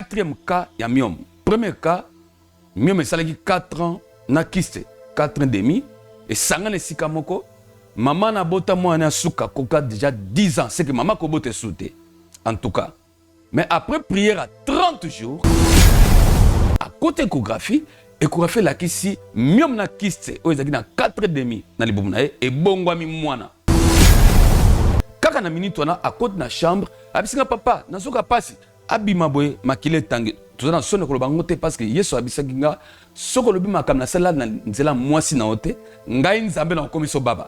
quatrième cas, il y a myome. Premier cas, myome est 4 ans, na kiste, 4 ans et demi, et sanga les sikamoko, maman na bota moi na souka, koka déjà 10 ans, c'est que maman kobo te souté, en tout cas. Mais après prière à 30 jours, à côté échographie la kisi, myome na kiste, o ezaki na 4 ans et demi, na liboum na et bongwami mwana. Kaka na minute wana, à côté na chambre, abisinga papa, na souka pasi, abima boye, makile tangi. Tout ça, sonne ko bango te parce que yeso abisaki nga soko lobi makam na sala na nzela mwasi na ote ngai nzambe na komiso baba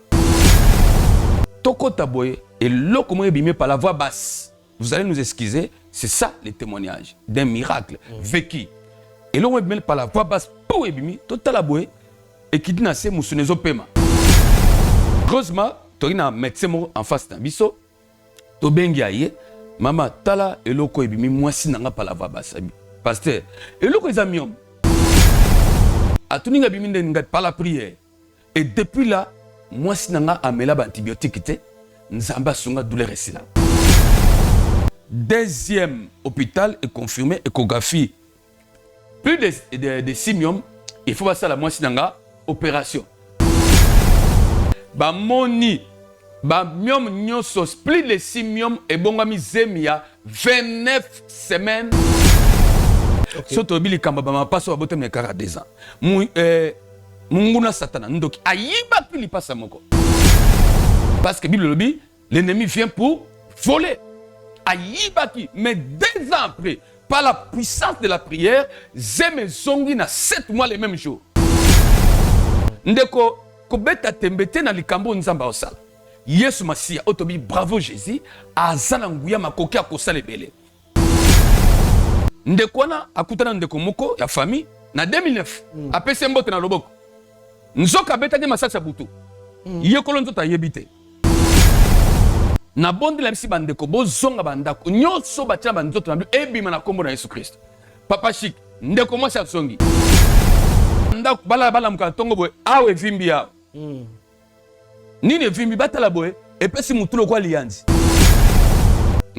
toko taboye et loko mo ebimé par la voix basse. Vous allez nous excuser, c'est ça le témoignage d'un miracle vécu. Et loko ebimé par la voix basse pour ebimi total boye et qui dit na se musunezo pema. Heureusement, torina médecin en face na biso to bengi aye mama tala eloko ebimi mwasi nanga par la voix basse. Pasteur, et le que les a tout ninga biminde par la prière. Et depuis là, moi si nanga amela ba antibiotique te, nzamba sunga douleur est là. Deuxième hôpital est confirmé échographie. Plus de 6 myome, il faut passer à la moi si nanga opération. Ba moni ba myome nyoso plus de 6 myome et bongami zemia 29 semaines. Okay. Soto bili kamba ba paso abote me kara 2 ans. Munguna satana ndoki ayiba pili pasa moko. Parce que Bible lobi l'ennemi vient pour voler. Ayiba ki mais 2 ans après par la puissance de la prière, zeme zongi na 7 mois les mêmes jours. Ndeko ko beta tembete na likambo nzamba osala. Yesu Masia otobi bravo Jésus azana nguya makoki akosala ebele. Ndekwana akutana ndeko moko ya famille na 2009 apese mbote na loboko nzoka beta de masasa butu yekolo nzota yebite na bondi la misi bandeko bozonga bandako nyonso batia banzoto na ebima na kombo na Yesu Christ papa chic ndeko mwasi asongi ndako bala mukatongo boye awe vimbi ya nini vimbi batala boye epesi mutulo kwa lianzi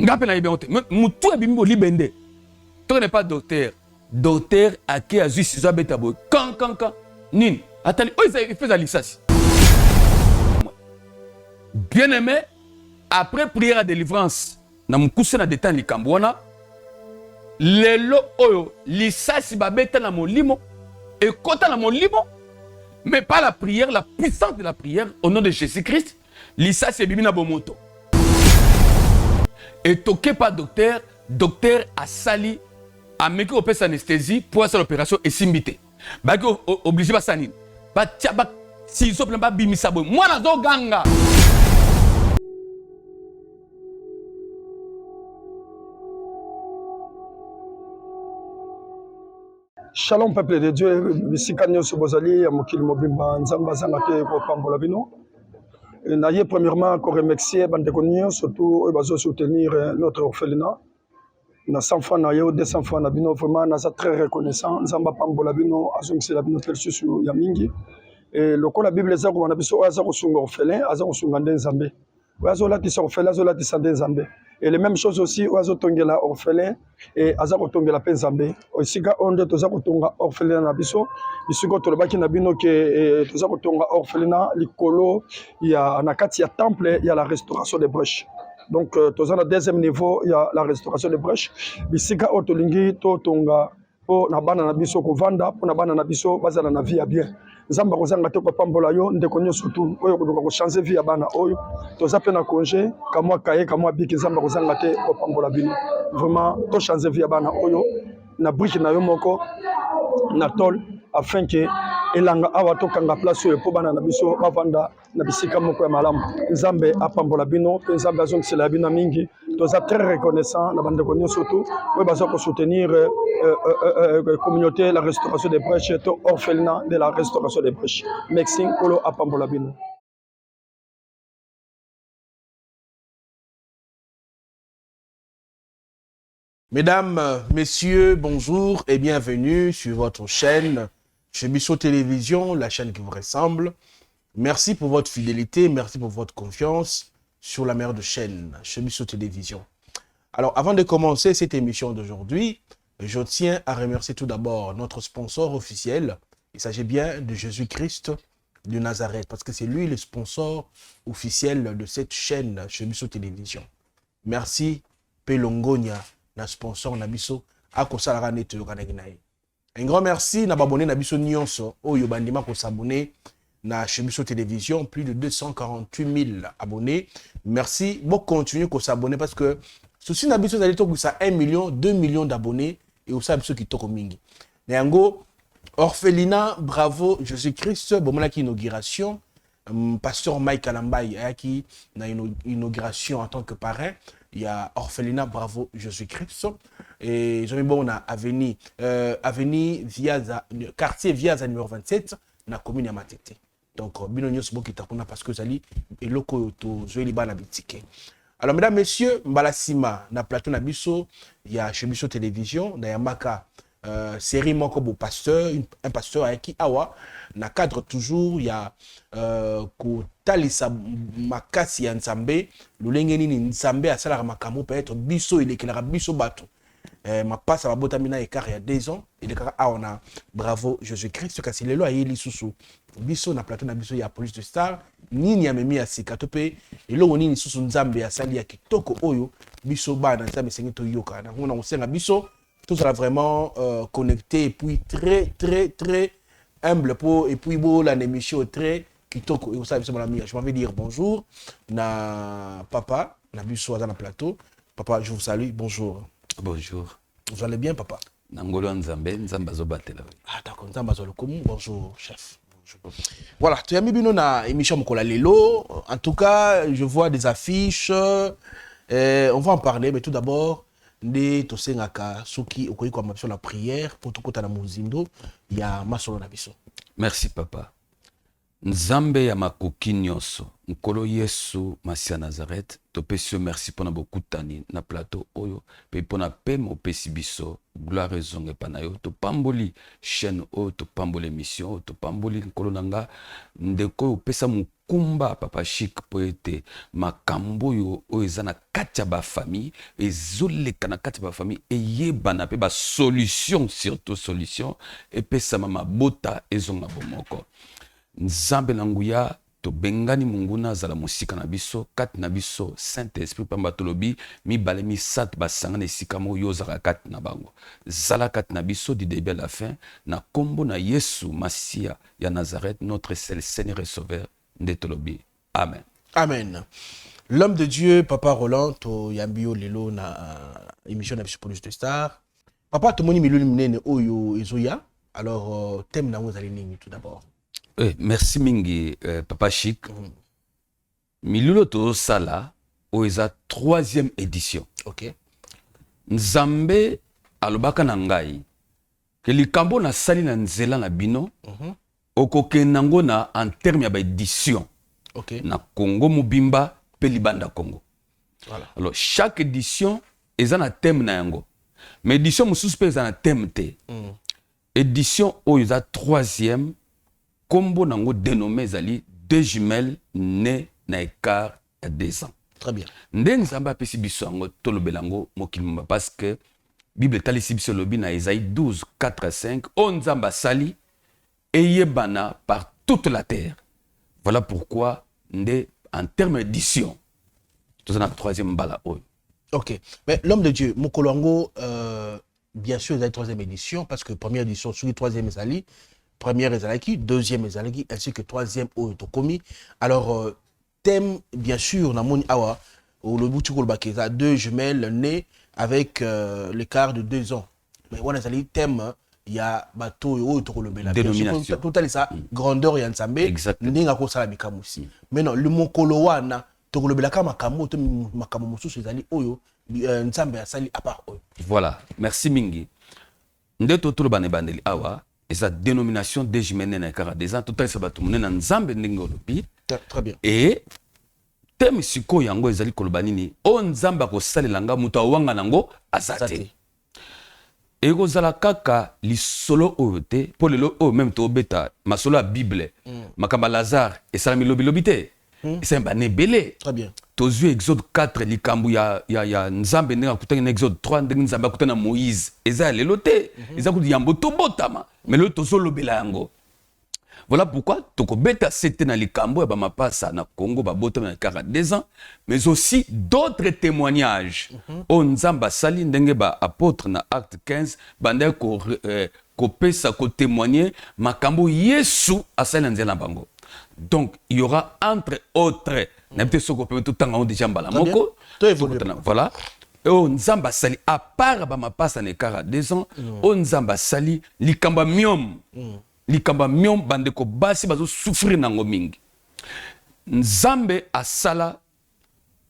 ngape na yebionte mutu ebimbi bo libende. Tu n'es pas docteur. Docteur à qui a juste ça bêta boy. Quand. Nin. Attends, il fait la licence. Bien aimé, après prière à délivrance, na mukuse na détente likambwana. Lelo oyo licence ba bêta na molimo et kota na molimo. Mais pas la prière, la puissance de la prière au nom de Jésus-Christ. Licence est bimina bomoto. Et toqué par docteur a sali ameki opes anesthésie pour faire l'opération et simbité. Baki obligé ba sanine. Ba tia ba si so plan ba bimisa boy. Moi na zo ganga. Shalom peuple de Dieu, bisika nyonso bozali ya mokili mobimba nzamba zanga te ko pambola bino. Naye premièrement ko remercier bandeko nyonso surtout bazo soutenir notre orphelinat. Na 100 francs na yo 200 francs na bino vraiment na très reconnaissant nzamba pambola bino azongisi la bino persusu ya mingi et lokola bible za ko na biso aza ko sunga orphelin aza ko sunga nzambe azo la tisa orphelin azo la tisa nzambe et les mêmes choses aussi azo tongela orphelin et aza ko tongela pe nzambe osika onde toza ko tonga orphelin na biso bisiko to lobaki na bino ke toza ko tonga orphelin likolo ya na kati ya temple ya la restauration des brèches. Donc, dans le deuxième niveau, il y a la restauration des brèches. Bisika otolingi to tonga po na bana na biso ko vanda po na bana na biso bazala na vie ya bien. Nzamba kozanga te ko pambola yo ndeko nyonso surtout oyo ko changer vie ya bana oyo. Toza pe na congé kamwa kaye kamwa biki nzamba kozanga te ko pambola bino. Vraiment to changer vie ya bana oyo na brique na yo moko na tol afin que elanga awa to kanga place oyo po bana na biso bavanda na bisika moko ya malamu. Nzambe apambola bino pe nzambe azongisela bino mingi. Toza très reconnaissant na bande konyo surtout oyo baza ko soutenir communauté la restauration des brèches to orphelinat de la restauration des brèches. Merci kolo apambola bino. Mesdames, messieurs, bonjour et bienvenue sur votre chaîne Chebisso Télévision, la chaîne qui vous ressemble. Merci pour votre fidélité, merci pour votre confiance sur la meilleure de chaîne, Chebisso Télévision. Alors, avant de commencer cette émission d'aujourd'hui, Je tiens à remercier tout d'abord notre sponsor officiel. Il s'agit bien de Jésus-Christ de Nazareth, parce que c'est lui le sponsor officiel de cette chaîne chez Bisso Télévision. Merci, Pelongonia, na sponsor Nabiso, à Kosalara Nete Yokanaginae. Un grand merci na abonné na Bisso Nyonso, Oyo Bandima ko s'abonner na chez Bisso Télévision, plus de 248 000 abonnés. Merci, bon continuez ko s'abonner parce que ceci na Bisso d'aller to ça 1 million, 2 millions d'abonnés et aussi Bisso qui toko mingi. Nango Orphelinat, bravo, Jésus-Christ, bon, mon inauguration, pasteur Mike Alambay, qui a une inauguration en tant que parrain, il y a Orphelinat, bravo, Jésus-Christ, et j'ai mis bon, on a avenue Viaza, quartier Viaza numéro 27, na commune à Matete. Donc, binonyo c'est bon qui t'a parce que Zali, et loko to zoeli ba na bitike. Alors, mesdames, messieurs, Mbalasima, na plateau na biso, il y a chez Bisso Télévision, na Yamaka, série moko bo pasteur, un pasteur avec qui awa na cadre toujours il y a ko talisa makasi ya nzambe lolenge nini nzambe asala makambo peut-être biso il est biso bato ma passe à botamina écart il y a 2 ans il est on a bravo Jésus-Christ kasi lelo ayeli susu biso na plateau na biso ya police de star nini ya memi ya sika tope elo nini susu nzambe asali ya kitoko oyo biso bana nzambe sengi to yoka na ngona usenga biso tout sera vraiment connecté et puis très humble pour et puis beau la émission très kitoko et vous savez mon ami je m'en vais dire bonjour na papa na biso dans le plateau papa je vous salue bonjour vous allez bien papa nangolo nzambe nzamba zo batela ah d'accord nzamba zo lokomu bonjour chef voilà tu as mis bino na émission mokola lelo en tout cas je vois des affiches on va en parler mais tout d'abord nde tosengaka soki okoyi kwa mapso la prière pour tokota na muzindo ya masolo na biso. Merci papa. Nzambe ya makoki nyonso nkolo Yesu Masia Nazareth topesi merci pona bokutani na plateau oyo pe pona pema opesi biso gloire ezonge pa na yo topamboli chaîne oyo topamboli émission oyo topamboli nkolo nanga ndeko opesa mukumba papa chic po ete makambo yo oyo eza na kati ya bafamille ezoleka na kati ya bafamille eyebana pe basolution surtout solution epesama mabota ezonga bomoko nzambe na nguya to bengani munguna azala mosika na biso kati na biso Saint Esprit pamba tolobi mibale misatu basangana esika mo yo ozala kati na bango zala kati na biso du début à la fin na kombo na Yesu Masia ya Nazareth notre seul Seigneur et Sauveur nde tolobi amen. Amen. L'homme de Dieu papa Roland to yambio lelo na émission na Police de Star papa to moni miloni munene oyo ezoya alors thème na ngozali nini tout d'abord. Merci mingi papa chic. Milulo to sala oeza 3e édition. OK. Nzambe alobaka na ngai ke likambo na sali na nzela na bino okokenda na en terme ya ba édition. OK. Na Congo mobimba pe libanda Congo. Voilà. Alors chaque édition eza na thème na yango. Mais édition mosusu pe eza na thème te. Édition oeza 3e Combo nango dénommé zali 2 jumelles nées na écart à 2 ans. Très bien. Ndenge nzambe apesi biso yango tolobelango mokili parce que Bible talisi biso lobi na Isaïe 12 4 à 5 on nzambe sali eyebana par toute la terre. Voilà pourquoi nde en termes d'édition tout ça na 3e bala oyo. OK. Mais l'homme de Dieu Mokolongo bien sûr la 3e édition parce que première édition sur 3e ezali première ezalaki, 2e ezalaki, ainsi que 3e au tokomi. Alors, thème, bien sûr, na moni awa, ou le boutique ou le bakeza, 2 jumelles nées avec l'écart de 2 ans. Mais on a ezali thème, il y a bateau ou le bela. Dénomination. Tout à ça, grandeur et ensemble. Exactement. N'inga ko sala bikamusi. Mais non, le mokolo wana, to le bela ka makamu, to makamu mususu ezali oyo, nzambe asali à part oyo. Voilà, merci mingi. Nde to to bane bandeli awa. Et sa dénomination de jumelles na écart à 2 ans, tout à l'heure, tout le monde est en Zambie, très bien. Et thème siko yango ezali kolobanini, on Zamba ko sale langa muta wanga nango azate. Et ko zala kaka li solo oyote, pour le o même to beta, ma solo a Bible, makamba Lazare, et salami lobi lobite. Et c'est un bané belé. Très bien. tozwi exode 4 likambo ya nzambe ndenge akutaki na exode 3 ndenge nzambe akutaki na moïse eza ya lelo te eza kuti yambo tobotama mais lelo tozolobela yango. Voilà pourquoi tokobeta sete na likambo ya bamapasa na Congo babotama na 42 ans mais aussi d'autres témoignages o nzambe asali ndenge baapôtre na acte 15 bandaki kopesa kotémoigner makambo yesu asali na nzela na bango. Donc il y aura entre autres n'habite ce qu'on peut tout temps on déjà mbala moko voilà o nzamba sali à part ba mapasa ne 42 ans o nzamba sali likamba miom bandeko basi bazo souffrir nango mingi nzambe asala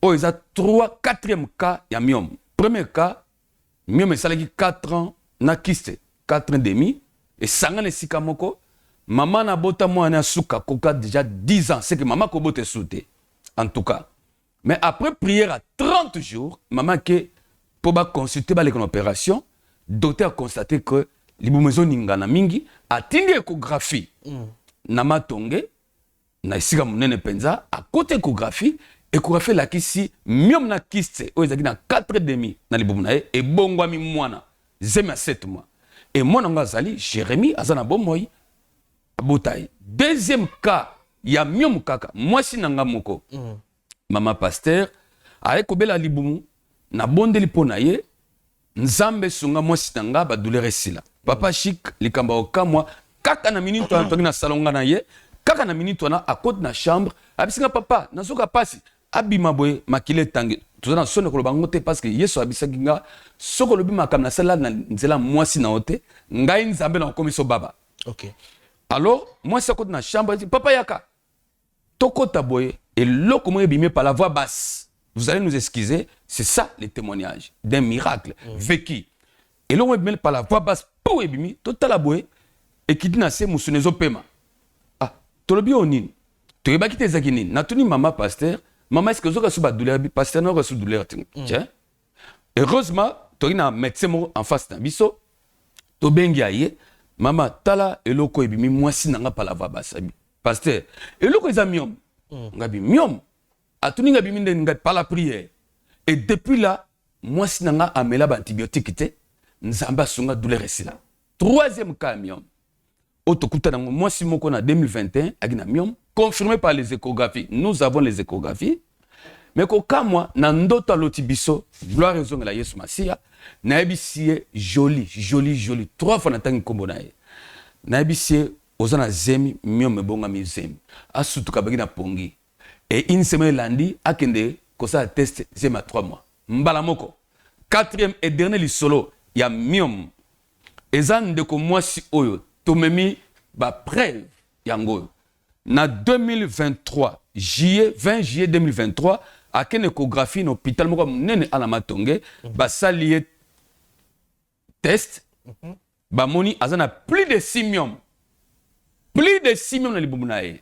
o eza 4e cas ya miom. Premier cas miom esalaki 4 ans na kiste 4 ans demi et sangana esika moko maman na bota mwana suka koka déjà 10 ans c'est que maman ko bote souté en tout cas. Mais après prière à 30 jours maman que pour ba consulter ba l'opération docteur a constaté que libumezo ningana mingi atindi échographie na matonge na esika munene penza à côté échographie la kisi miom na kiste o ezaki na 4 demi na libumu na e bongwami mwana zemi à 7 mois et mwana ngazali Jérémie azana bomoyi botaï. Deuxième cas, il y a miom kaka, moi si nanga moko. Mama pasteur, avec kobela libumu, na bondeli ponaye, nzambe sunga moi si nanga ba douleur sila. Papa chic, likamba okamwa, kaka na minute to na salon na ye, kaka na minute na à côté na chambre, abisinga papa, nazoka pasi, abima boye makile tangi. Tout ça sonne ko bango te parce que yeso abisaki nga, soko lobi makam na sala na nzela moi si na ote, ngai nzambe na komiso baba. OK. Alors, moi, c'est dans la chambre, je dis, Papa Yaka, Toko Taboye, et l'eau comment est par la voix basse. Vous allez nous excuser, c'est ça les témoignages d'un miracle vécu. Et l'eau est par la voix basse, pour ébimi, tout à la boye, et qui dit, c'est moussonezo pema. Ah, tolobi onin, tu es baki tes aginin, natuni maman pasteur, maman est-ce que vous avez douleur, pasteur n'a reçu douleur, tiens. Heureusement, tu as un médecin en face d'un biseau, tu bengi aye. Mama tala eloko ebimi mwasi nanga pala va basabi pasteur eloko eza miom ngabi miom atuni ngabi minde nga pala prière et depuis là mwasi nanga amela ba antibiotique te nzamba sunga douleur esila. Troisième cas miom otokuta nango mwasi moko na 2021 agina miom confirmé par les échographies. Nous avons les échographies mais ko kamwa na ndoto lotibiso gloire ezonga la Yesu Masia na ebisie joli 3 fois na tangi kombo na ye na ebisie ozana zemi miom ebonga mi zemi asutuka baki na pongi et une semaine landi akende kosa test zema 3 mois mbala moko. 4e et dernier lisolo ya miom ezan de ko mwasi oyo tomemi ba preuve yango na 2023 20 juillet 2023 à une échographie dans l'hôpital moko nene ala matonge basali test bamoni azana plus de 6 millions na libumu na ye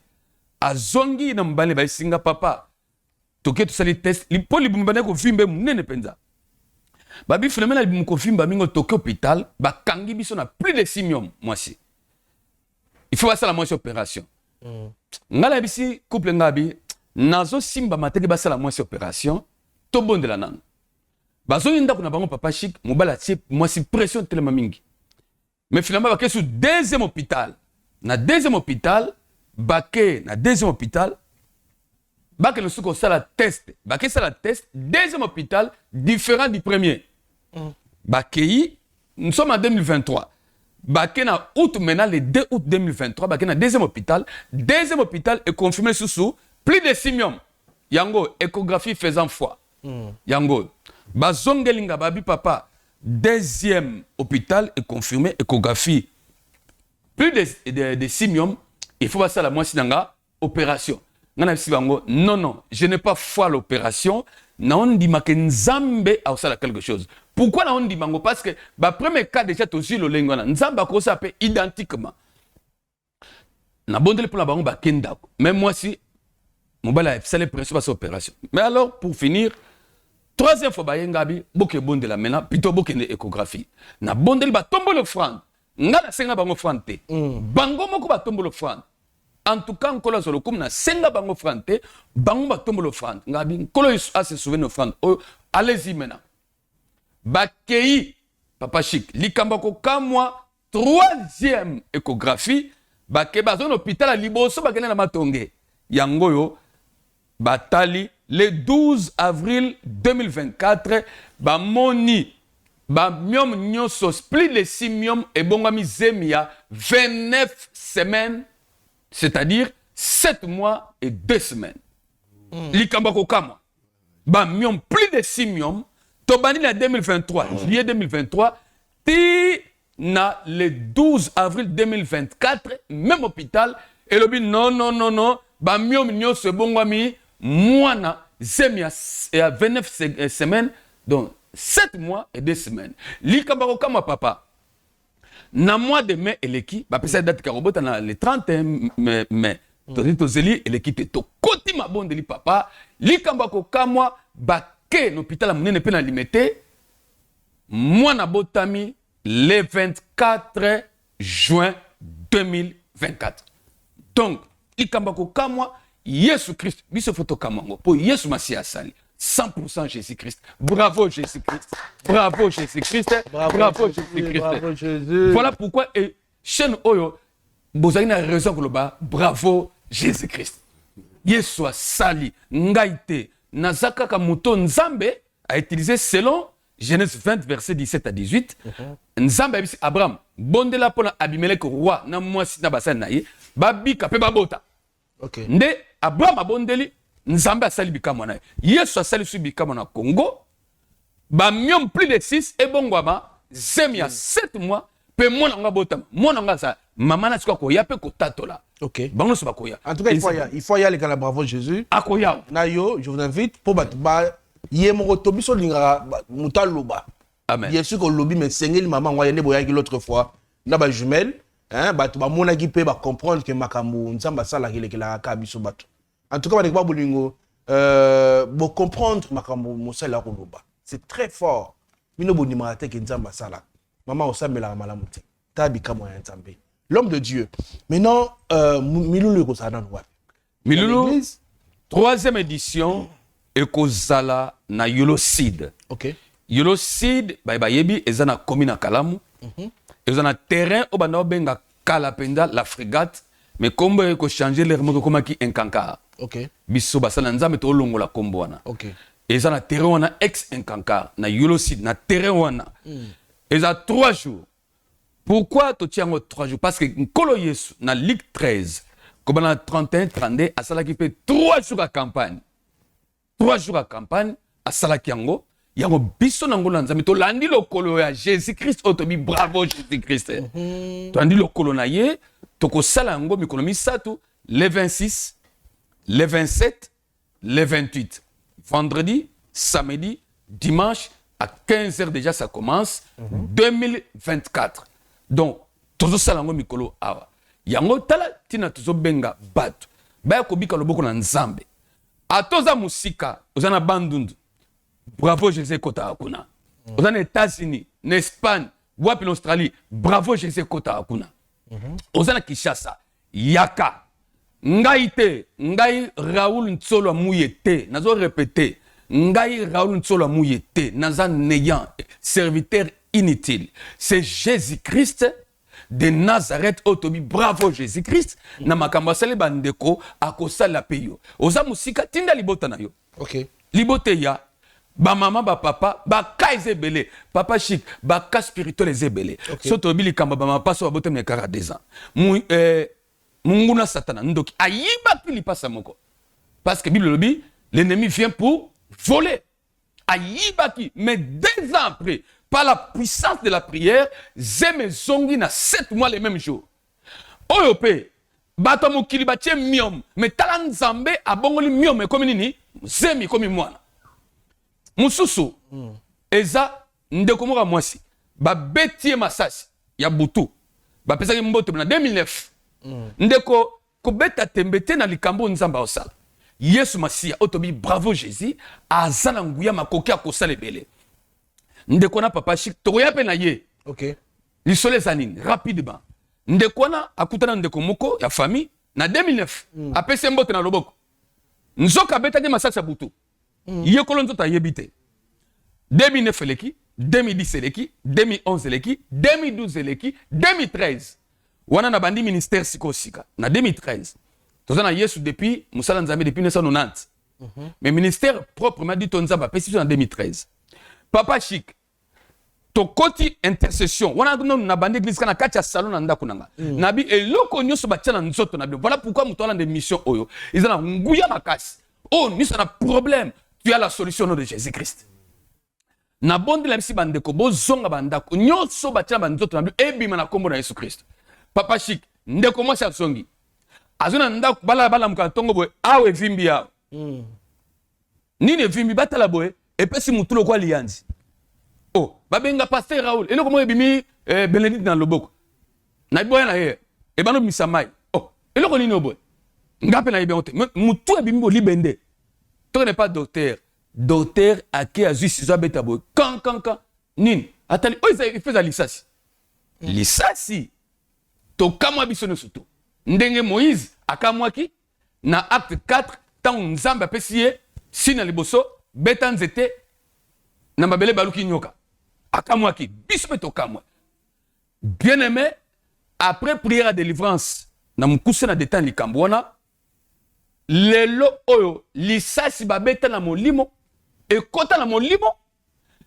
azongi na mbale ba singa papa toke to sali test lipo libumu bana ko vimbe nene penza babi finalement na libumu ko vimba mingo toke hôpital bakangi biso na plus de 6 millions mwasi il faut passer la moitié opération ngala bisi couple ngabi nazo simba mateke basala mwasi opération to bondela nanu bazongi ndako na bango papa chic mobala tie mwasi pression telema mingi mais finalement baké sur deuxième hôpital na deuxième hôpital baké na deuxième hôpital baké le suko sala test baké sala test deuxième hôpital différent du premier baké nous sommes en 2023 baké na août maintenant le 2 août 2023 baké na deuxième hôpital est confirmé sous plus de 6 millions. Yango, échographie faisant foi. Yango, bazongelinga babi papa, deuxième hôpital est confirmé, échographie. Plus de 6 millions, il faut passer à la moitié d'anga, opération. Non, je n'ai pas foi à l'opération. Non, on dit que Nzambe a aussi quelque chose. Pourquoi on dit mango? Parce que le premier cas déjà, aussi le lingona. Nzambe a s'appelle identiquement. Na bondele pour la bango ba kenda. Même moi si mobala c'est les pressions pour opération. Mais alors pour finir, troisième fois ba yengabi boke bondela maintenant plutôt boke ne échographie. Na bondele ba tombo le franc. Ngala senga bango franc te. Bango moko ba tombo le franc. en tout cas nkolo sur le comme na senga bango frante bango batombo le frante ngabi nkolo a se souvenir frante allez-y maintenant bakei papa chic likamba ko kamwa 3e échographie bake bazon hôpital à liboso bakene na matonge yangoyo batali le 12 avril 2024 bamoni bamiom nyonso split le simium et bongami zemia 29 semaines, c'est-à-dire 7 mois et 2 semaines. Likamba kokama bamiom plus de simium tobani na 2023 juillet 2023 ti na le 12 avril 2024 même hôpital et lobi non bamiom nyonso bongami mwana zemia 29 semaines donc 7 mois et 2 semaines. Likambako kama papa. Na mois de mai eleki, ba pesa date karobota na le 31 mai. To zeli eleki te to koti mabonde li papa. Likambako kama ba ke l'hôpital munene pe na limité. Mwana botami le 24 juin 2024. Donc, likambako kama Yesu Christ, biso photo kamango po Yesu Masia sali. 100% Jésus-Christ. Bravo Jésus-Christ. Bravo Jésus-Christ. Bravo Jésus-Christ. Bravo Jésus. Voilà pourquoi et chaîne Oyo, vous avez une raison pour le bas. Bravo Jésus-Christ. Yesu sali ngaite nazaka kamuto nzambe a utilisé selon Genèse 20 verset 17 à 18. Nzambe a dit Abraham bondela pona Abimelech roi na mwasi na basana naye babika pe babota. OK. Nde Abraham abondeli Nzambe asali bikamo na Yesu asali su bikamo na Congo ba miom plus de 6 et bongwama zemia 7 mois pe mona nga botama mona nga sa mama na siko ko yape ko tatola. OK. Bango so bakoya. En tout cas, il faut y aller quand bravo Jésus. Akoya. Nayo, je vous invite pour ba yemoko tobiso linga mutaloba. Amen. Bien sûr que lobby mais sengeli maman wa yene boyaki l'autre fois na ba jumelle hein ba to ba mona ki pe ba comprendre que makambo nzamba sala kile kila ka biso bato. En tout cas, ba bolingo bo comprendre makambo mosala ko loba. C'est très fort. Mino bonima te ke nzamba sala. Maman osambela malamu te. Tabi kamo ya nzambe. L'homme de Dieu. Maintenant Milulu ko sana wapi? Milulu 3e édition ekozala na Yolocide. OK. Yolocide ba yebi ezana commune Kalamu. Ezana terrain au bana benga Kalapenda la frégate mais kombo eko changer les remoko komaki Nkankara. OK. Biso basala nzambe to longola kombo wana. OK. Ezana terrain wana ex Nkankara na Yolocide na terrain wana. Eza 3 jours. Pourquoi to tiango 3 jours? Parce que Nkolo Yesu na Ligue 13 comme na 31 32 asala ki fait 3 jours à campagne. 3 jours à campagne asala ki yango biso nango na nzambe to landi lokolo ya Jésus-Christ otobi bravo Jésus-Christ. To landi lokolo na ye to ko sala yango mikolo misatu le 26 le 27 le 28 vendredi samedi dimanche à 15h déjà ça commence 2024. Donc tozo sala yango mikolo awa yango tala tina tozo benga bato baya kobika loboko na nzambe atoza musika ozana bandundu bravo Jésus kota akuna ozana États-Unis na Espagne wapi na Australie bravo Jésus kota akuna ozana Kinshasa yaka ngai Raoul Ntsolo Muyete nazo répéter ngai Raoul Ntsolo Muyete naza néant serviteur inutile c'est Jésus-Christ de Nazareth otobi bravo Jésus-Christ na makambo sale bandeko akosala peyo oza musika tinda libota na yo. OK. Libote ya ba mama ba papa ba kaizebele papa chic ba ka spirituel ezebele. Okay. So tobi likamba ba mapa so babote me 42 ans munguna satana ndoki ayiba pili pasa moko parce que Bible lobi l'ennemi vient pour voler ayiba ki mais 2 ans après par la puissance de la prière, zeme zongi na 7 mois les mêmes jours. Oyope, bato mokili batie miom, mais tala nzambe abongoli miom comme nini, zemi comme mwana. Mususu, eza ndeko moka mwasi, ba betie masasi ya butu. Ba pesaki mbote na 2009. Ndeko ko beta tembete na likambo nzamba osala. Yesu Masia otobi bravo Jésus, azana nguya makoki akosala ebele. Ndeko na papa chic toya pe na ye. OK. Lisole zanine rapidement. Ndeko na akutana ndeko moko ya famille na 2009 apesi mbote na loboko nzoka betaki masasa butu ye kolo nzoto ayebi te 2009 eleki 2010 eleki 2011 eleki 2012 eleki 2013 wana na bandi ministère sikosika na 2013 toza na yesu depuis musala nzambe depuis 1990 mais ministère proprement dit to nzambe apesi biso na 2013 papa chic tokoti intercession wana na bandi église kana kati ya salon na ndako nanga nabi eloko nyonso batia na nzoto na bio voilà pourquoi muto ala de mission oyo izana nguya makasi oh nyonso na problème tu as la solution au nom de Jésus Christ na bondi la bisi bandeko bozonga bandako nyonso batia na nzoto na bio ebima na kombo na Yesu Christ papa chic ndeko mwasi asongi azona ndako bala mukala tongo boye awe vimbi ya nini vimbi batala boye epesi mutulo kwa lianzi oh babenga pasteur Raoul eloko mo ebimi Benedict na loboko na boya na ye e bano misamai oh eloko nini oboye ngape na yebonte mutu ebimi bo libende to n'est pas docteur ake azu sizo beta boye kan nini atali o ifeza lisasi to kamwa bisono suto ndenge Moïse akamwaki na acte 4 tant nzambe apesi ye sina liboso beta nzete na mabele baluki nyoka akamwaki biso pe tokamwa bien aimé après prière à délivrance na mukuse na détendre likambo wana lelo oyo lisasi babeta na molimo ekota na molimo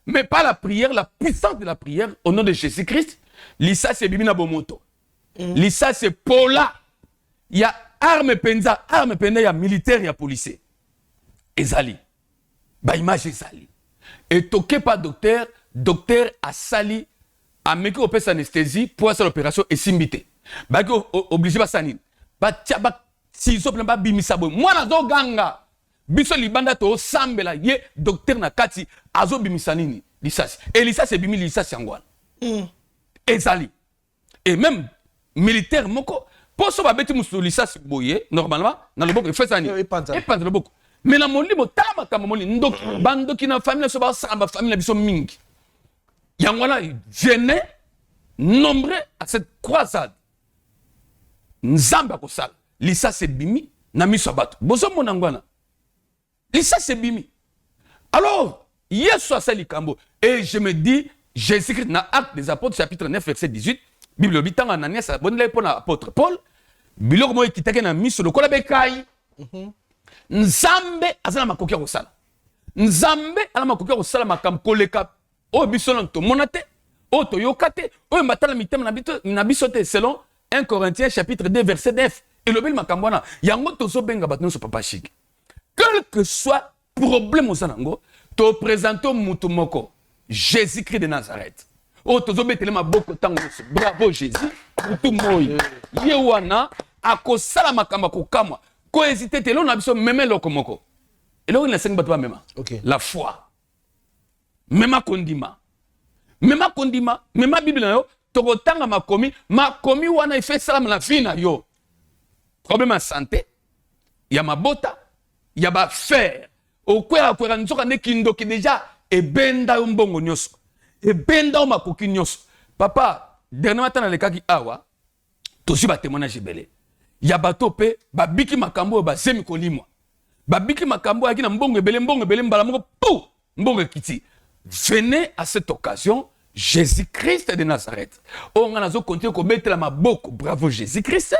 mais pas la prière la puissance de la prière au nom de Jésus-Christ lisasi ebimi na bomoto lisasi pola ya arme penza ya militaire ya policier ezali ba image ezali etoke pas docteur asali ameki opesa anesthésie pour faire l'opération esimbite baki obligé basani ba siso plan ba bimisa boy mwana zo ganga biso libanda to sambela ye docteur na kati azo bimisa nini lisasi et lisasi bimi lisasi ngwana ezali et même militaire moko poso ba beti musu lisasi boye normalement na loboko fait ça ni et pas le boko mais na molimo tama kama moli ndoki bandoki na famille so ba samba famille biso mingi yangwana gêné nombreux à cette croisade nzamba ko sala lisasi bimi na miso bato bozo mona ngwana lisasi bimi alors yesu asali kambo et je me dis Jésus-Christ na Actes des Apôtres chapitre 9 verset 18 Bible bitanga Ananias abonela pour apôtre Paul biloko mo ekitake na miso lokola bekai nzambe azana makoki ko sala nzambe ala makoki ko sala makambo koleka o biso non to monate o to yokate o matala mitema na biso te selon 1 Corinthiens chapitre 2 verset 9 et le bel makambo na yango tozo benga batno so papa chic quel que soit problème au sanango to présenter mutu moko Jésus-Christ de Nazareth. Oh, tozo betele maboko tango. Bravo Jésus. Mutu moyi. Yewana akosala makamba kokamwa. Ko hésiter te lo na biso meme lokomoko. Et là on a 5 batwa mema. Okay. La foi. Mema kondima. Mema kondima, mema Bible na yo, tokotanga makomi wana ife salam na vie na yo. Problème à santé, ya mabota, ya ba fer. Okwera kwera nzoka ne kindoki déjà et benda mbongo nyoso et benda makoki nyoso papa dernièrement tana lekaki awa tosi ba témoignage belé ya bato pe babiki makambo ba zemi kolimwa babiki makambo akina mbongo belé mbala moko pou mbongo kiti venez à cette occasion Jésus-Christ de Nazareth on a zo continuer ko mettre maboko bravo Jésus-Christ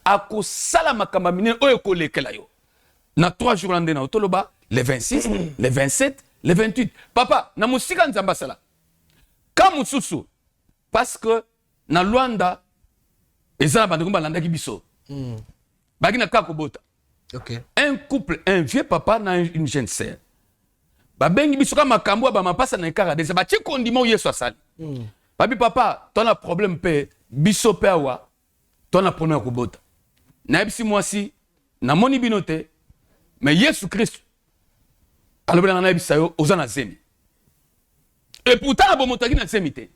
ako sala makamba mine oyo ko lekela yo na 3 jours landena otoloba les 26 les 27 le 28. Papa, na musika nzamba sala. Kamususu. Parce que na Luanda, ezala bandekumba landa ki biso. Bagi na kakobota. Okay. Un couple, un vieux papa na une jeune sœur. Babengi biso ka makambo ba mapasa na ekara de ba ti kondimo Yesu asali. Babi papa, ton a problème pe biso pe awa. Ton a problème kobota. Na ebisi mwasi na moni binote. Mais Yesu Christ alors on a bisayo ozana zemi et pourtant bon motaki na zemité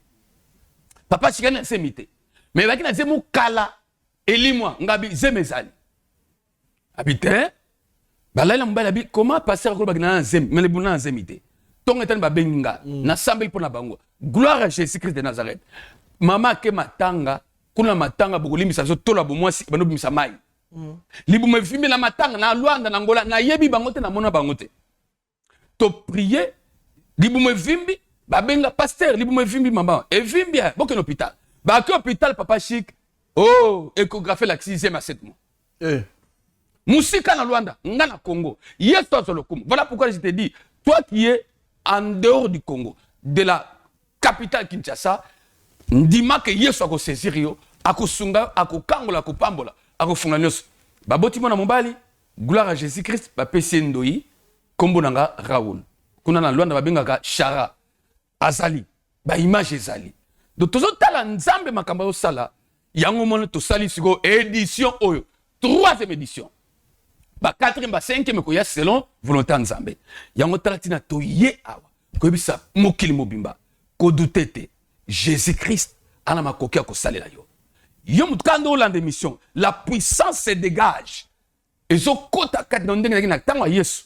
papa chikana na zemité mais baki na zemu kala elimwa ngabi zemezali habité balala mbala bi comment passer ko baki na zemi mais le bon na zemité tonga tan ba benga na sambel pona bango gloire à Jésus-Christ de Nazareth mama ke matanga kuna matanga bokulimbisa so tola bo mwasi bano bimisa mai Libuma vimbi na matanga na Luanda na Angola na yebi bangote na mona bangote. To prier libuma vimbi babenga pasteur libuma vimbi mamba et vimbi boke l'hôpital. Ba que hôpital papa chic. Oh, échographie la 6e à 7 mois. Musika na Luanda, nga na Congo. Yes toi sur le Congo. Voilà pourquoi je te dis, toi qui es en dehors du Congo, de la capitale Kinshasa, ndima que yeso ako saisir yo, ako sunga, ako kangola, ako pambola, ako funga nyos. Ba botimo na mobali, gloire à Jésus-Christ, ba pesi ndoi, kombo nanga Raoul. Kuna na Luanda babengaka Shara, Azali, ba image ezali. Donc tozo tala nzambe makamba yo sala, yango mona to sali siko édition oyo, 3e édition. Ba 4e ba 5e ko ya selon volonté nzambe. Yango tala tina to ye awa. Ko bisa mokili mobimba. Ko dutete Jésus-Christ ana makoki ko salela yo. Yo mutkando la mission, la puissance se dégage. Ezo kota kat na ndenge na tanga Yesu.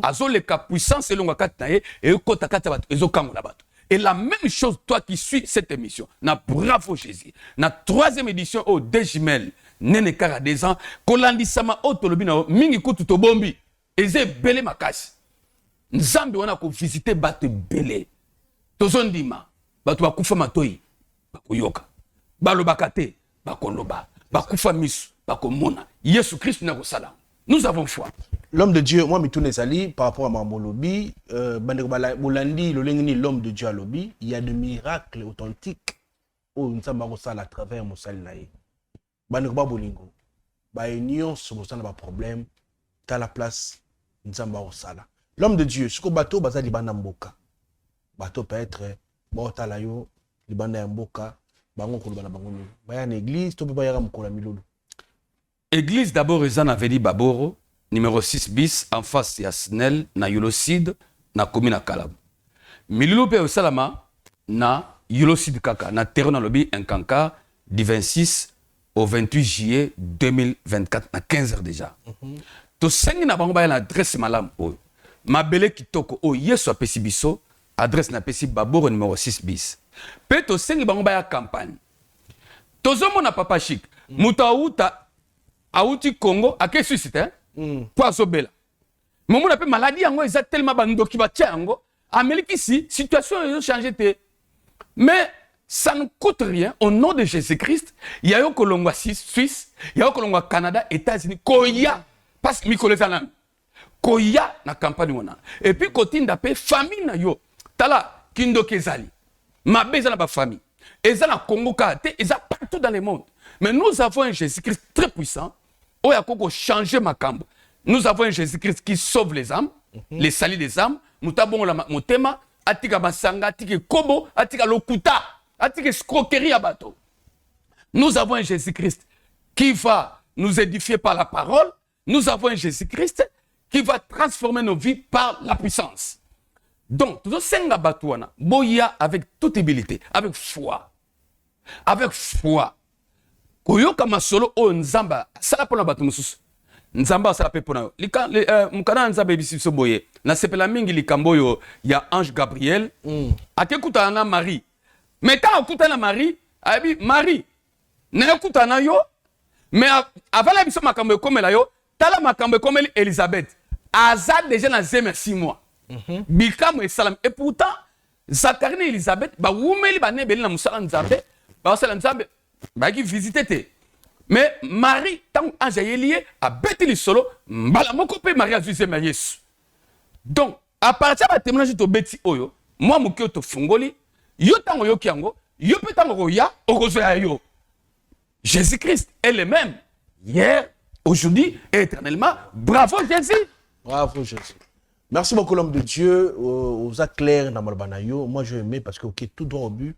Azo le ka puissance elonga kat na ye e kota kat bato ezo kangola bato. Et la même chose, toi qui suis cette émission, na bravo Jésus, na 3e édition au Dejimel, nene kara des ans, kolandisama otolobi na mingi kutu to bombi, eze belé makasi. Nzambe wana ko visiter bato belé. Tozondima, bato bakufa matoi, bakoyoka. Balobaka te, bakoloba, bakufa misu, bakomona. Yesu Christ na ko sala. Nous avons foi. L'homme de Dieu, moi, Mitoune Zali, par rapport à Mambo Lobby, Bolandi, l'homme de Dieu à Lobby, il y a des miracles authentiques où nous sommes à travers Moussal Naï. Banekba Bolingo, union sur Moussal n'a pas de problème, t'as la place, nous sommes à l'homme de Dieu, ce que bateau, baza libana mboka. Bateau peut être, bon, talayo, libana mboka, bangon kolobana bangon. Baya une église, tu peux pas y avoir mkola milolo. Église d'abord, Ezan avait dit Baboro. Numéro 6 bis, en face, il y a Snell, na Yulocide, na commune à Kalab. Milulu pe Salama, na Yulocide Kaka, na terrain dans le lobby, un kanka, du 26 au 28 juillet 2024, na 15h déjà. To sengi na bango ba na adresse malam o. Mabele kitoko o yeso apesi biso, adresse na pesi Baboro numéro 6 bis. Pe to sengi bango ba ya campagne. Tozomo na papa chic, mutauta auti Congo, a que suscité, Poisson bela. Mais on appelle maladie, ils ont tellement bando qui va tiango. Amérique ici, situation a changé. Mais ça ne coûte rien. Au nom de Jésus-Christ, il y a eu Colombo Suisse, il y a eu Colombo Canada, États-Unis, Koya, parce que Mikole Zanan, Koya na campagne wana. Et puis côté d'appel famille na yo, tala Kindo Kezali, ma beza na ba famille. Et ça na Congo Kate, et ça partout dans le monde. Mais nous avons un Jésus-Christ très puissant. Il y a changer ma cambe. Nous avons un Jésus-Christ qui sauve les âmes, les salis des âmes. Nous avons la motema, atika masanga, atika kobo, atika lokuta, atika escroquerie à bateau. Nous avons un Jésus-Christ qui va nous édifier par la parole. Nous avons un Jésus-Christ qui va transformer nos vies par la puissance. Donc, tout ça, c'est un boya avec toute humilité, avec foi. Avec foi. Koyoka masolo o nzamba sala pona batu mususu nzamba sala pe pona mukana nzamba bisiso boye na sepela mingi likambo yo ya Ange Gabriel akekuta na Marie mais ta akuta na Marie abi Marie na akuta na yo mais avant la biso makambo komela yo tala makambo komeli Elisabeth aza déjà na 6 mois bikamo esalam et pourtant Zacharie et Elisabeth ba wumeli ba nebeli na musala nzambe ba sala nzambe bah qui visitait mais Marie tant ange lié a bêté le solo mbala moko pe Marie a visité Yesu. Donc à partir de témoignage to beti oyo moi mo to fungoli yo tango yo kiango yo pe tango ya okozo ya yo Jésus-Christ est le même hier aujourd'hui et éternellement. Bravo Jésus. Bravo Jésus. Merci beaucoup l'homme de Dieu aux clairs dans Malbanayo. Moi je aimé parce que ok tout droit au but.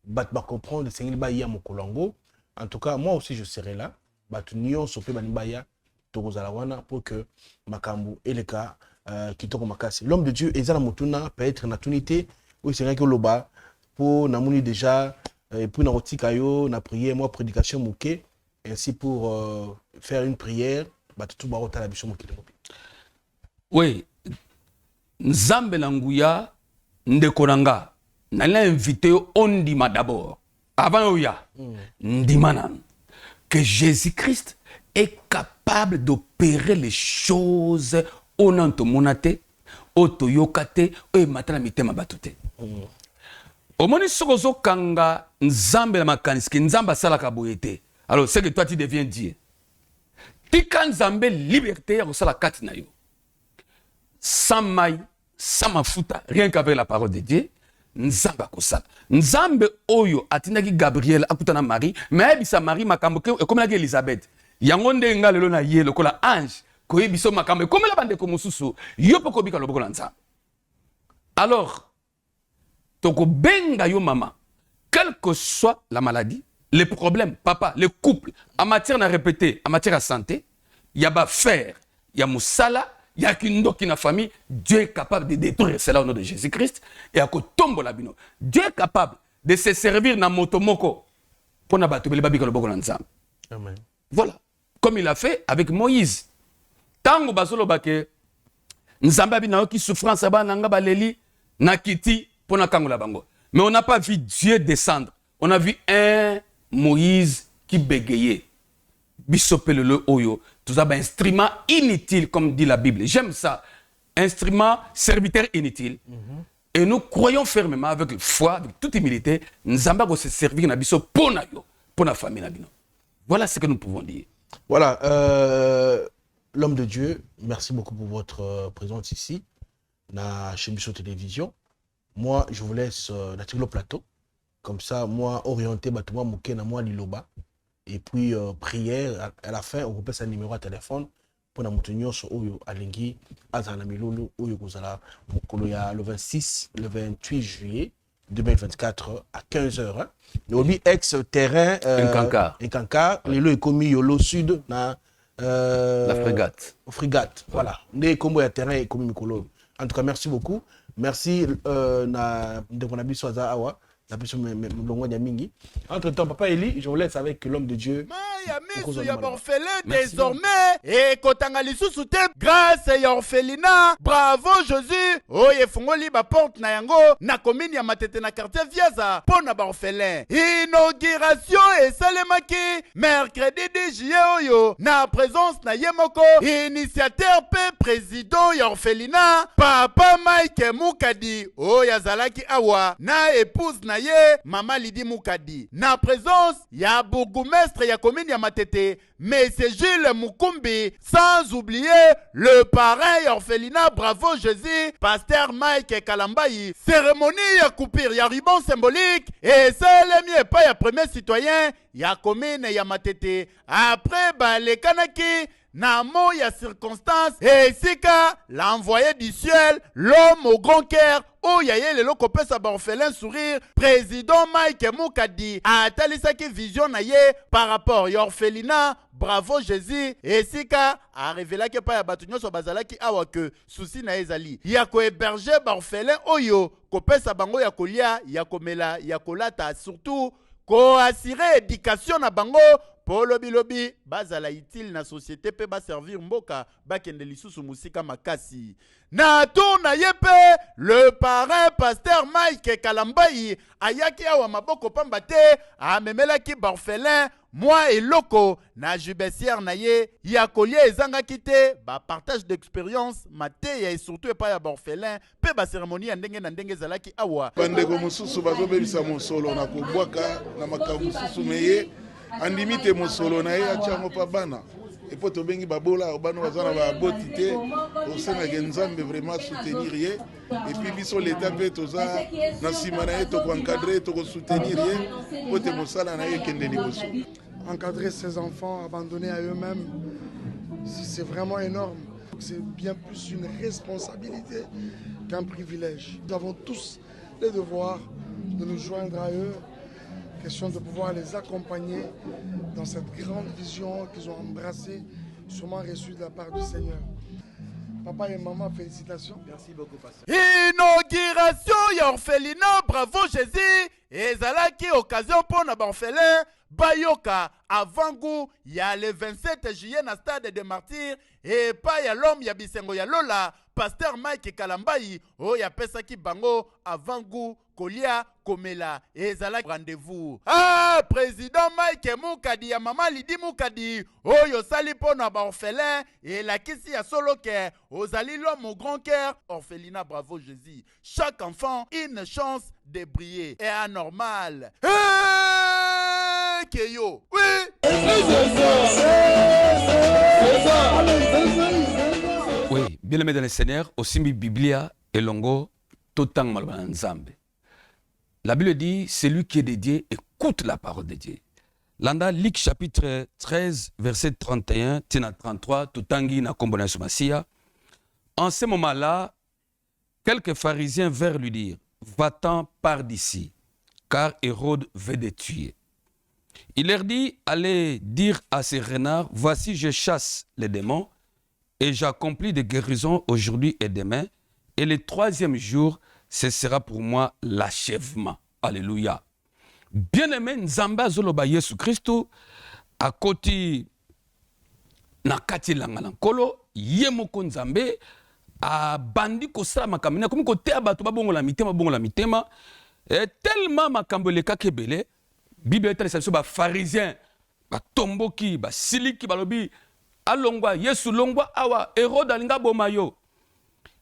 Bat comprendre le Seigneur Baya Mokolongo. En tout cas, moi aussi je serai là. Bat Nyon Sopé Banibaya Togozalawana pour que Makambu et le cas qui toko makasi. L'homme de Dieu Ezana Motuna peut être na tunité ou c'est rien que loba pour namuni déjà pour naotikayo na prière moi prédication mouké ainsi pour faire une prière bat tout barota la biso mouké. Oui. Nzambe Languya Ndekoranga. Nala invité Ondima d'abord. Avant Oya, Ndimanan. Que Jésus-Christ est capable capable d'opérer les choses au nom de monate, au toyokate, au matana mitema batute. Omoni sokozo kanga nzambe la makaniski, nzamba salaka boyete. Alors c'est que toi tu deviens Dieu. Tika nzambe liberté ya kosala kati na yo. Sans maille, sans mafuta, rien qu'avec la parole de Dieu, nzamba kosala. Nzambe oyo atindaki Gabriel akutana Marie, mais bisa Marie makambo ke comme la Elisabeth. Yango ndenga lelo na ye lokola ange, ko biso makambo comme la bande ko mususu, yo poko bika loboko la nzambe. Alors, toko benga yo mama, quelle que soit la maladie, les problèmes, papa, les couples, en matière de répéter, en matière de santé, il y a ba faire, il y a musala, il y a kindo qui na famille, Dieu est capable de détruire cela au nom de Jésus-Christ et à kotombo la bino. Dieu est capable de se servir na motomoko pour na batubeli babika loboko na nzambe. Amen. Voilà, comme il a fait avec Moïse. Tango basolo bake nzambe abina ki souffrance ba nanga baleli na kiti pour na kangola bango. Mais on n'a pas vu Dieu descendre. On a vu un Moïse qui bégayait. Bisopelele oyo. Tout ça, instrument inutile, comme dit la Bible. J'aime ça. Instrument, serviteur inutile. Et nous croyons fermement, avec foi, avec toute humilité, nous allons se servir na biso pour la famille. Voilà ce que nous pouvons dire. Voilà. L'homme de Dieu, merci beaucoup pour votre présence ici, chez Bisso Télévision. Moi, je vous laisse le plateau. Comme ça, moi, orienté, moi, mouké na moi, liloba. Et puis, prière, à la fin, on repère un numéro à téléphone pour nous tenir sur Oyo Alingi, Azana Milulu, Oyo Kozala, le 26, le 28 juillet 2024 à 15h. Le ex-terrain, Nkanka, le commis Yolo Sud, la frégate. Frégate, voilà. Les commis à terrain et commis Mikolo. En tout cas, merci beaucoup. Merci, de mon ami Soaza Awa. Entre-temps, Papa Eli, je vous laisse avec l'homme de Dieu. Désormais, et Kotanga lisusu te, grâce à orphelinat, bravo Jésus, oye fungoli ba porte na yango, na commune ya Matete na quartier Viaza, pona ba orphelin. Inauguration et salemaki, mercredi 10 juillet oyo, na présence na yemoko, initiateur pe président ya orphelinat, Papa Mike Mukadi, oya zalaki awa, na épouse na ye, Mama Lidi Mukadi. Na présence, ya bourgmestre ya commune ya Matete, Monsieur Gilles Mukumbi, sans oublier le parrain orphelinat Bravo Jésus, Pasteur Mike Kalambayi. Cérémonie ya coupure, ya ruban symbolique, et c'est le mieux pas ya premier citoyen, ya commune ya Matete. Après, les Kanaki, Namo ya circonstance, et sika, l'envoyé du ciel, l'homme au grand cœur, oh yaye le loko pesa ba orphelin sourire, président Mike Mukadi, a talisaki vision na ye par rapport à orphelinat, bravo Jésus, et sika, a révélé que pa ya batunyo so bazalaki awa que souci na ezali. Ya ko héberger ba orphelin oyo, ko pesa bango ya kolia, ya komela, ya kolata, surtout, ko assurer éducation na bango, pour lobi bazala utile na société pe ba servir mboka bakende lisusu musika makasi. Na tour na yepe le parrain pasteur Mike Kalambayi ayaki awa maboko pamba te amemelaki orphelin moi et loko na jubessière na ye ya kolia ezangaki te ba partage d'expérience mateya et surtout pas ya orphelin pe ba cérémonie ya ndenge na ndenge zalaki awa bandeko mosusu bazobebisa mosolo na kobwaka na makambo mosusu meye andimi te mosolo na ye atiango pa bana epo tobengi babola bana baza na baboti te osengaki nzambe vraiment soutenir ye epuis biso leta mpe toza na nsima na ye tokoencadre tokosoutenir ye po te mosala na ye ekende liboso. Encadrer ses enfants abandonnés à eux-mêmes, c'est vraiment énorme. C'est bien plus une responsabilité qu'un privilège. Nous avons tous le devoir de nous joindre à eux. Question de pouvoir les accompagner dans cette grande vision qu'ils ont embrassée, sûrement reçue de la part du Seigneur. Papa et maman, félicitations. Merci beaucoup, pasteur. Inauguration ya orphelinat, bravo Jésus. Ezalaki occasion pour na orphelin bayoka avant goût ya le 27 juillet na stade de martyrs et pas ya l'homme ya bisengo ya lola pasteur Mike Kalambayi o ya pesaki bango avant goût kolia komela ezala rendez-vous. Président Mike Mukadi ya mama Lidi Mukadi oyo sali pona ba orphelin et la kisi ya solo ke ozali l'homme au grand cœur orphelinat bravo Jésus. Chaque enfant une chance de briller et anormal. Keyo. Oui. Oui, bien aimé dans le Seigneur, aussi mi Biblia et longo totang malbana nzambe. La Bible dit, celui qui est dédié écoute la parole de Dieu. Landa Luc chapitre 13, verset 31, tina 33, tutangi na kombona sumasia. En ce moment-là, quelques pharisiens vinrent lui dire, va-t'en par d'ici, car Hérode veut te tuer. Il leur dit, allez dire à ces renards, voici je chasse les démons et j'accomplis des guérisons aujourd'hui et demain. Et le troisième jour, ce sera pour moi l'achèvement. Alléluia. Bien-aimé, Nzamba Zoloba Yesu Christo, à côté na kati langalankolo, yemoko Nzambe, a bandi kosala makamina, comme côté abatu babongo la mitema, et tellement makambo le kakebele, Bible est sur ba pharisien, ba tomboki, ba siliki balobi, alongwa Yesu longwa awa Hérode alinga bomayo.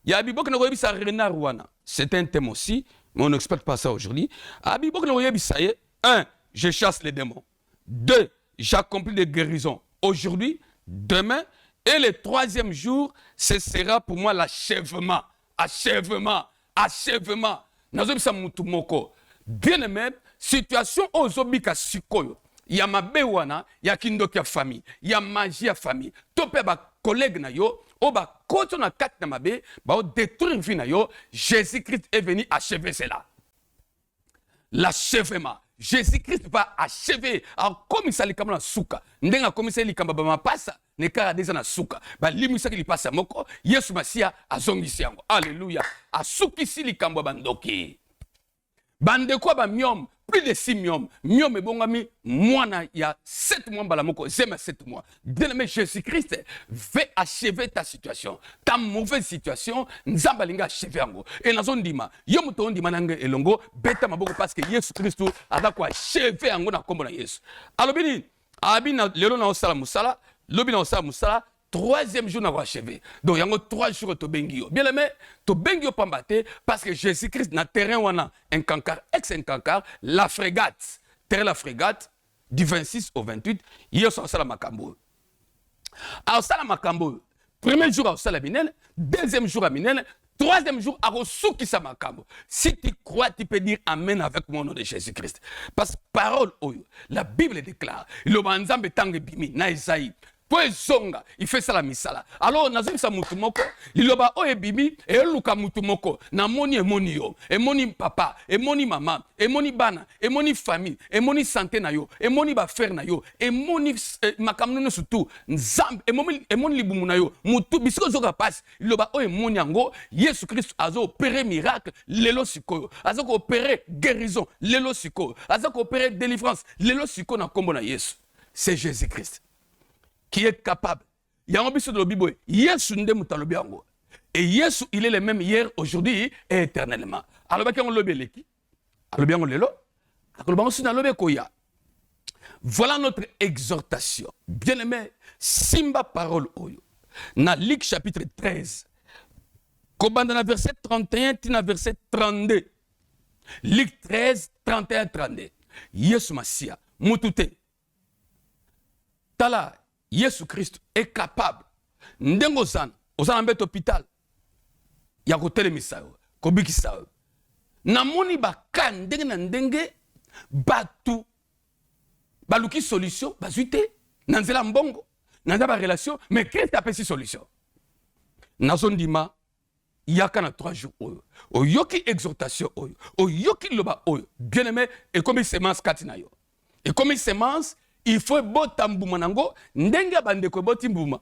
Yabibok na koyebi sa renard wana. C'est un thème aussi, mais on n'expecte pas ça aujourd'hui. Abibok na koyebi sa ye, 1, je chasse les démons. 2, j'accomplis des guérisons. Aujourd'hui, demain, et le troisième jour, ce sera pour moi l'achèvement. Achèvement. Achèvement. Nazo bisa mutu moko. Bien aimé, situation ozobika sikoyo. Ya mabe wana, ya kindoki ya famille, ya magie ya famille. Tope ba collègue na yo, o ba koto na kat na mabe, ba o détruire vie na yo, Jésus-Christ est venu achever cela. L'achèvement. Jésus-Christ va achever. Alors comme il s'allie comme la souka, ndenga comme il s'allie comme ba passa, ne kara desa na souka. Ba limisa ki li passa moko, Yesu Masia azongisi yango. Alléluia. Asuki si li kamba bandoki. Bande quoi ba miom, plus de 6 miom. Miom e bongami mwana ya 7 mois balamoko, zema 7 mois. Bien-aimé Jésus-Christ veut achever ta situation. Ta mauvaise situation, nzamba linga achever yango. Et nazon dima, yo muto ndima nange elongo, beta maboko parce que Yesu Christ ada ko achever yango na kombo na Yesu. Alobini, abina lelo na osala musala, lobi na osala musala. Troisième jour, nous avons achevé. Donc, il y a 3 jours de Bengio. Bien aimé, to Bengio pambate parce que Jésus-Christ n'a terrain wana un cancard, ex-cancard, la frégate. Terre la frégate, du 26 au 28, il y a Sala Makambo. Alors, Sala Makambo, premier jour à Sala Minel, deuxième jour à Minel, troisième jour à Rosuki Samakambo. Si tu crois, tu peux dire Amen avec mon nom de Jésus-Christ. Parce que parole, la Bible déclare, le banzambe tangue bimi, na Isaïe. Zonga, il fait ça la misala. Alors, nazim sa mutumoko, il loba o ebibi, et luka mutumoko, na moni e moni yo, e moni papa, e moni maman, e moni bana, e moni famille, e moni santé na yo, e moni ba frère na yo, e moni makamno surtout, nzambe, e moni libumu na yo, mutu bisiko zoga passe, il loba o e moni yango, Yesu Christ azo opéré miracle, lelo sikoyo, azo ko opéré guérison, lelo sikoyo, azo ko opéré délivrance, lelo sikoyo na kombo na Yesu. C'est Jésus-Christ qui est capable. Il y a un bisou de l'Obibo. Yesu nde mutalobi yango. Et Yesu, il est le même hier, aujourd'hui et éternellement. Alors, on lobe leki. Alors, on lelo. Alors, koya. Voilà notre exhortation. Bien aimé, simba parole oyo. Na Luc chapitre 13. Kobanda na verset 31, tina verset 32. Luc 13, 31, 32. Yesu Masia, mutute. Tala, Yesu Christ est capable. Ndengo sana, osana mbet hôpital. Ya kotele misayo, kobiki sayo. Namoni baka ndenge na ndenge, batu, baluki solution, bazuite, nanzela mbongo, nanzela ba relation, mais Christ a pesi solution. Nazondima, yaka na 3 jours oyo. Oyoki exhortation oyo. Oyoki loba oyo. Bien aimé, et comme semence katina yo. Et comme semence, il faut bota mbuma nango ndenge bandeko boti mbuma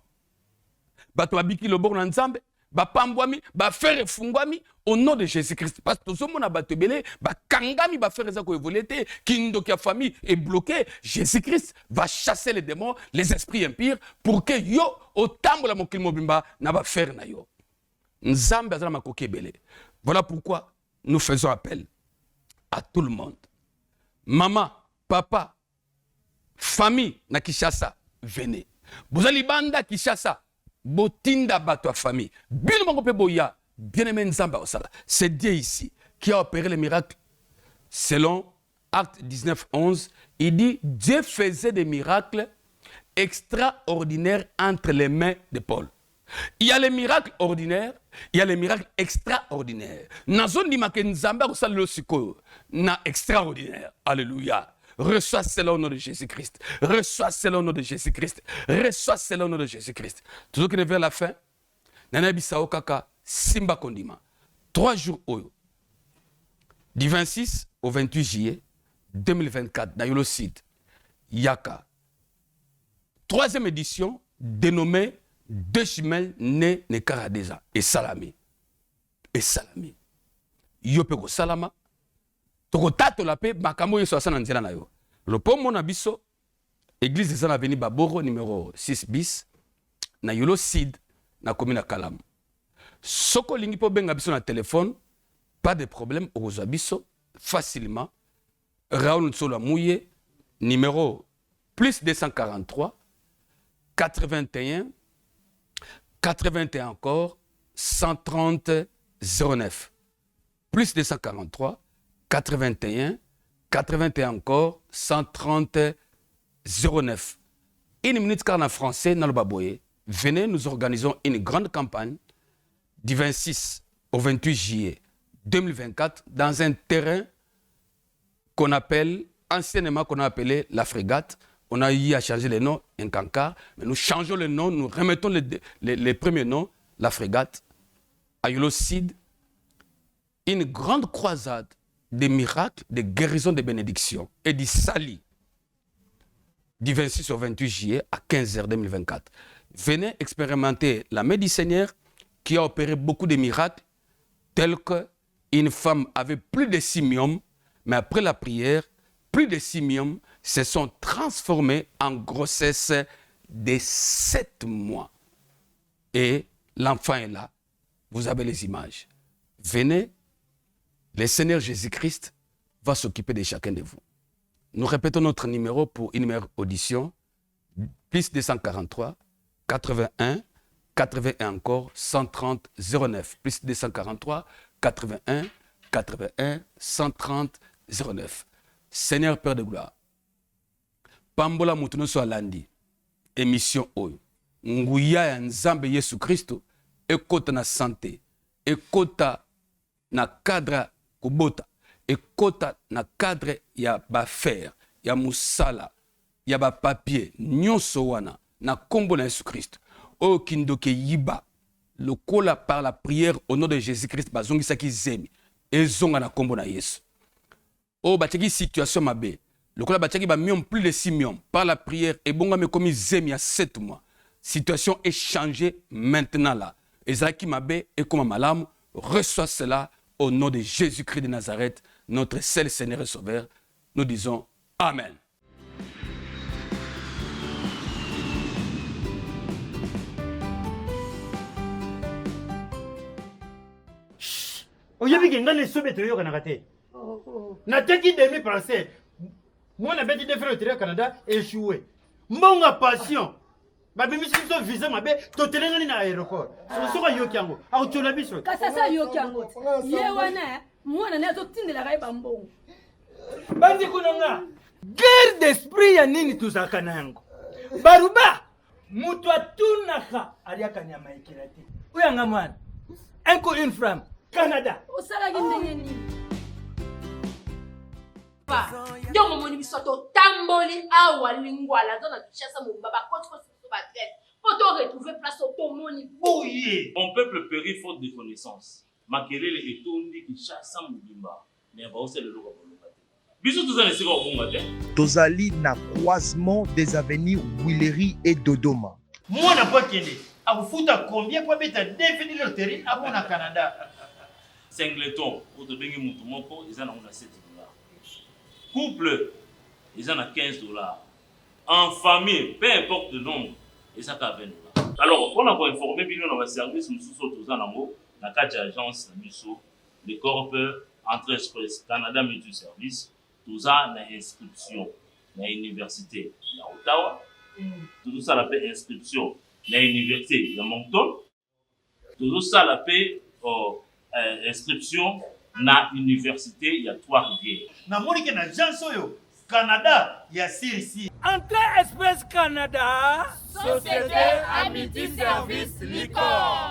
bato babiki loboko na nzambe bapambwami bafere fungwami au nom de Jésus-Christ parce que tozomona bato ebele bakangami bafere za ko évoluer te kindoki ya famille est bloqué. Jésus-Christ va chasser les démons, les esprits impurs pour que yo otambola mokili mobimba na bafere na yo nzambe azala makoki ebele. Voilà pourquoi nous faisons appel à tout le monde. Maman, papa, famille na Kinshasa, venez. Bozali banda Kinshasa, botinda bato famille. Bien mango boya, bien-aimé Nzamba Osala. C'est Dieu ici qui a opéré les miracles. Selon Acte 19, 11, il dit Dieu faisait des miracles extraordinaires entre les mains de Paul. Il y a les miracles ordinaires, il y a les miracles extraordinaires. Nazon di make Nzamba Osala lo siko na extraordinaire. Alléluia. Reçois cela au nom de Jésus-Christ. Reçois cela au nom de Jésus-Christ. Reçois cela au nom de Jésus-Christ. Toujours qui est vers la fin, Nana Bissao Kaka, Simba Kondima. 3 jours oyo. Du 26 au 28 juillet 2024, dans Yolo Site, Yaka. 3e édition, dénommée Deux jumelles nées Nekaradeza et Salami. Et Salami. Yopeko Salama. Toko tato la paix, Makamo Yeso Asana Nzela na yo. Le pont mon abisso, église des Avenue Baboro, numéro 6 bis, na Yolo Sid, na commune Kalam. Soko lingi po benga biso na téléphone, pas de problème, au abisso, facilement. Raoul Nsolo Mouye, numéro plus 243, 81, 81 encore, 130 09. Plus 243, 81, 81 encore, 130 09. Une minute car en français, dans le Baboye. Venez, nous organisons une grande campagne du 26 au 28 juillet 2024 dans un terrain qu'on appelle, anciennement qu'on a appelé la frégate. On a eu à changer le nom, un cancard, mais nous changeons le nom, nous remettons les premiers noms, la frégate, Ayolocide, une grande croisade des miracles, des guérisons, des bénédictions et du salut du 26 au 28 juillet à 15h 2024. Venez expérimenter la main du Seigneur qui a opéré beaucoup de miracles, tels qu'une femme avait plus de simium, mais après la prière, plus de simium se sont transformés en grossesse de 7 mois. Et l'enfant est là. Vous avez les images. Venez, le Seigneur Jésus-Christ va s'occuper de chacun de vous. Nous répétons notre numéro pour une meilleure audition. Plus 243, 81, 81 encore, 130 09. Plus 243, 81, 81, 130 09. Seigneur Père de gloire, Pambola Mutuno so alandi, émission Oyo, Nguya ya Nzambe Yesu Christo, ekota na santé, ekota na cadre kubota, ekota na cadre ya bafer, ya musala, ya ba papier, nyonso wana, na kombo na Yesu Christo, Oyo kindoke yiba, lokola par la prière au nom de Jésus-Christ, bazongi saki zemi, ezonga na kombo na Yesu. Oh, bachaki situation mabe. Le kola bachaki ba miom plus de 6 millions. Par la prière, et bonga me commis zemi il y a 7 mois. Situation est changée maintenant là. Ezaki mabe et comme malam, reçoit cela au nom de Jésus-Christ de Nazareth, notre seul Seigneur et Sauveur. Nous disons Amen. Oyebi ke ngane sobe to yoka nakate. Na teki demi français. Moi na beti de faire au Canada échoué. Mbonga passion. Ba bimi so visa mabe to telengani na aéroport. So ka yoki yango. A utona biso. Ka sasa yoki yango. Ye wana mwana na to tindela ka ba mbongo. Bandi kunanga. Guerre d'esprit ya nini tuzaka nango. Baruba mutu atunaka aliaka nyama ikirati. Uyanga mwana. Enko une femme. Canada. Osala gindenge ni. Ndio moni bisoto tamboli awa lingwala zona tuchasa mo baba koti ko so ba traite. Poto retrouver place au moni bouillé. Mon peuple périt faute de connaissance. Makelele etondi ki chasa mubimba. Mais ba ose le loko bolokate. Biso tuzana sika obonga te. Tozali na croisement des avenues Willery et Dodoma. Moi na pas kende. A futa combien pour beta défini le terrain à na Canada. Singleton, pour te bengi mutu moko, ils en ont $7. Couple, ils en ont $15. En famille, peu importe le nombre, ils en ont $20. Alors, pour nous informer, nous avons un service, nous sommes tous en amour, dans 4 agences, le corps entre Express Canada Multiservice, tout ça na inscription na université ya Ottawa, tout ça la paix inscription na université de Moncton, tout ça la paix inscription na université ya Trois-Rivières. Na monike na Jansoyo Canada ya Sirisi. Entrée Express Canada, Société à multiservice Licorne.